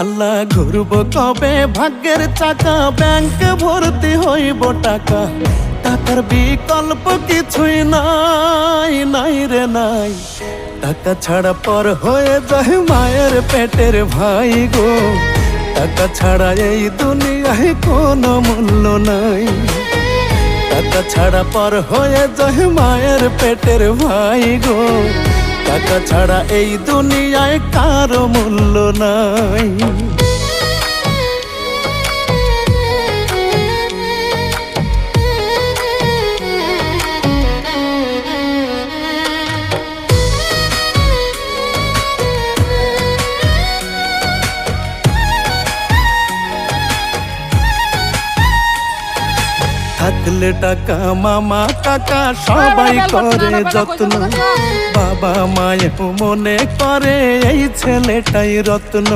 আল্লাহ ঘুরব কবে ভাগ্যের চাকা, ব্যাংক ভর্তি হইব টাকা, টাকার বিকল্প কিছুই নাই, নাই রে নাই। টাকা ছাড়া পর হয়ে যায় মায়ের পেটের ভাই গো, টাকা ছাড়া এই দুনিয়ায় কোনো মূল্য নাই। টাকা ছাড়া পর হয়ে যায় মায়ের পেটের ভাই গো, টাকা ছাড়া এই দুনিয়ায় কারো মূল্য নাই। থাকলে টাকা মামা কাকা সবাই করে যত্ন, বাবা মায়ের মনে করে এই ছেলেটাই রত্ন।